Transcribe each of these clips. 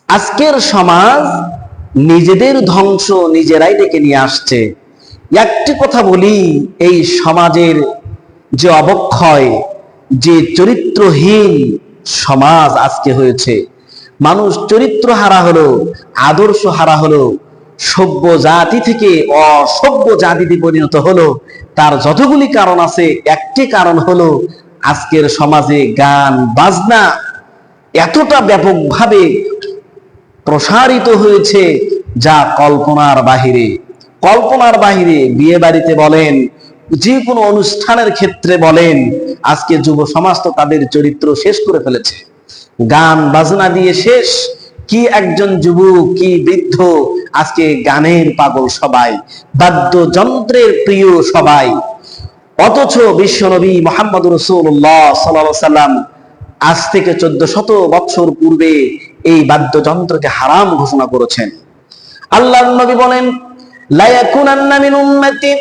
আজকের সমাজ নিজেদের ধ্বংস নিজেরাই ডেকে নিয়ে আসছে। একটি কথা বলি, এই সমাজের যে অবক্ষয়, যে চরিত্রহীন সমাজ আজকে হয়েছে, মানুষ চরিত্র হারা হলো, আদর্শ হারা হলো, সভ্য জাতি থেকে অসভ্য জাতিতে পরিণত হলো। তার যতগুলি কারণ আছে, একটি কারণ হলো আজকের সমাজে গান বাজনা এতটা ব্যাপকভাবে প্রসারিত হয়েছে যা কল্পনার বাহিরে। কল্পনার বাহিরে। বিয়ে বাড়িতে বলেন, যে কোনো অনুষ্ঠানের ক্ষেত্রে বলেন, আজকে যুব সমাজ তো তাদের চরিত্র শেষ করে ফেলেছে। গান বাজনা দিয়ে শেষ। কি একজন যুবক, কি বৃদ্ধ, আজকে গানের পাগল সবাই, বাদ্যযন্ত্রের প্রিয় সবাই। অথচ বিশ্বনবী মুহাম্মদ রাসূলুল্লাহ সাল্লাল্লাহু আলাইহি সাল্লাম আজ থেকে 1400 বছর পূর্বে এই বাদ্যযন্ত্রকে হারাম ঘোষণা করেছেন। আল্লাহর নবী বলেন, লা ইয়াকুনান্না মিন উম্মতি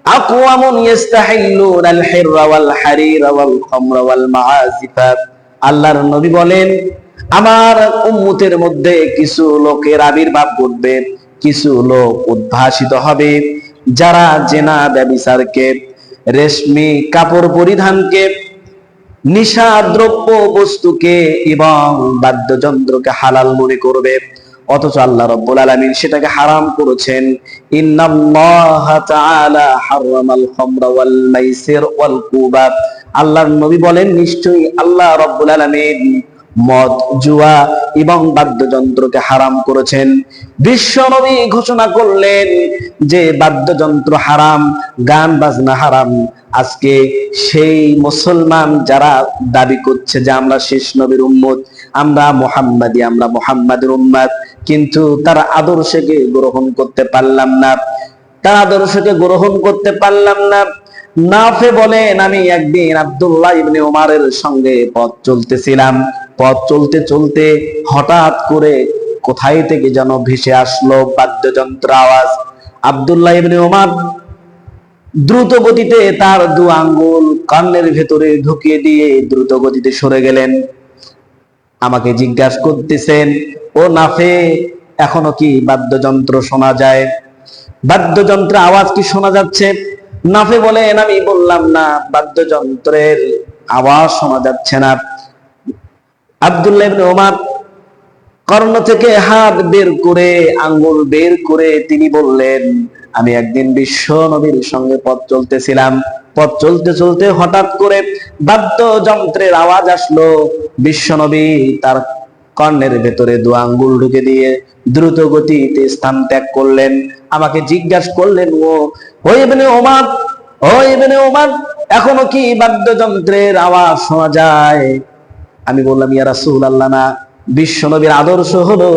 আকওয়ামুন ইস্তাহিল্লুনা আল হিররা ওয়াল হারিরা ওয়াল খামরা ওয়াল মাআসিফা। আল্লাহর নবী বলেন, আমার উম্মতের মধ্যে কিছু লোকের আবির্ভাব ঘটবে, কিছু লোক উদ্ভাসিত হবে, যারা জেনা ব্যভিচারকে, রেশমি কাপড় পরিধানকে, নিশা দ্রব্য বস্তুকে এবং বাদ্যযন্ত্রকে হালাল মনে করবে। অথচ আল্লাহ রাব্বুল আলামিন সেটাকে হারাম করেছেন। ইন্নাল্লাহা তাআলা হারামাল খামরা ওয়াল মাইসির ওয়াল কুবাব। আল্লাহর নবী বলেন, নিশ্চয়ই আল্লাহ রাব্বুল আলামিন মদ, জুয়া এবং বাদ্যযন্ত্রকে হারাম করেছেন। বিশ্ব নবী ঘোষণা করলেন যে বাদ্যযন্ত্র হারাম, গান বাজনা হারাম। আজকে সেই মুসলমান যারা দাবি করছে যে আমরা শেষ নবীর উম্মত, আমরা মুহাম্মাদি, আমরা মুহাম্মাদের উম্মত, কিন্তু তার আদর্শকে গ্রহণ করতে পারলাম না, তার আদর্শকে গ্রহণ করতে পারলাম না। নাফে বলেন, আমি একদিন আব্দুল্লাহ ইবনে ওমরের সঙ্গে পথ চলতেছিলাম। পথ চলতে চলতে হঠাৎ করে কোথায় থেকে যেন ভেসে আসলো বাদ্যযন্ত্র আওয়াজ। আব্দুল্লাহ ইবনে ওমর দ্রুত গতিতে তার দু আঙ্গুল কানের ভেতরে ঢুকিয়ে দিয়ে দ্রুত গতিতে সরে গেলেন। আমাকে জিজ্ঞাসা করতেছেন, ও নাফে, এখনো কি বাদ্যযন্ত্র শোনা যায়? বাদ্যযন্ত্র আওয়াজ কি শোনা যাচ্ছে? নাফে বলেন, আমি বললাম না, বাদ্যযন্ত্রের আওয়াজ শোনা যাচ্ছে না। আব্দুল্লাহ ইবনে ওমর কর্ণ থেকে হাত বের করে, আঙ্গুল বের করে তিনি বললেন, আমি একদিন বিশ্ব নবীর সঙ্গে পথ চলতেছিলাম। পথ চলতে চলতে হঠাৎ করে বাদ্যযন্ত্রের আওয়াজ আসলো। বিশ্ব নবী তার কর্ণের ভেতরে দু আঙ্গুল ঢুকে দিয়ে দ্রুত গতিতে স্থান ত্যাগ করলেন। আমাকে জিজ্ঞাসা করলেন, ও ইবনে ওমর, ও ইবনে ওমর, এখনো কি বাদ্যযন্ত্রের আওয়াজ শোনা যায়? আমি বললাম, ইয়া রাসূলুল্লাহ, না। বিশ্ব নবীর আদর্শ হলো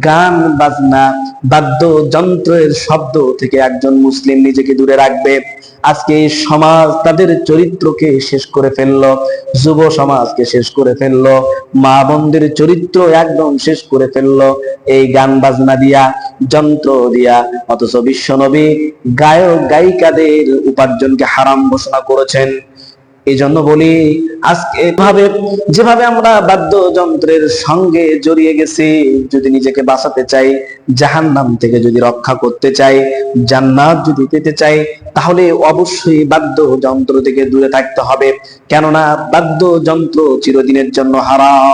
গান বাজনা, বাদ্যযন্ত্রের শব্দ থেকে একজন মুসলিম নিজেকে দূরে রাখবে। আজকে এই সমাজ তাদের চরিত্রকে শেষ করে ফেললো, যুব সমাজকে শেষ করে ফেললো, মা বোনদের চরিত্র একদম শেষ করে ফেললো এই গান বাজনা দিয়া, যন্ত্র দিয়া। অথচ বিশ্ব নবী গায়ক গায়িকাদের উপার্জনকে হারাম ঘোষণা করেছেন। এই জন্য বলি, আজকে যেভাবে আমরা বাদ্যযন্ত্রের সঙ্গে জড়িয়ে গেছি, যদি নিজেকে বাঁচাতে চাই, জাহান্নাম থেকে যদি রক্ষা করতে চাই, জান্নাত যদি পেতে চাই, তাহলে অবশ্যই বাদ্যযন্ত্র থেকে দূরে থাকতে হবে। কেননা বাদ্যযন্ত্র চিরদিনের জন্য হারাম।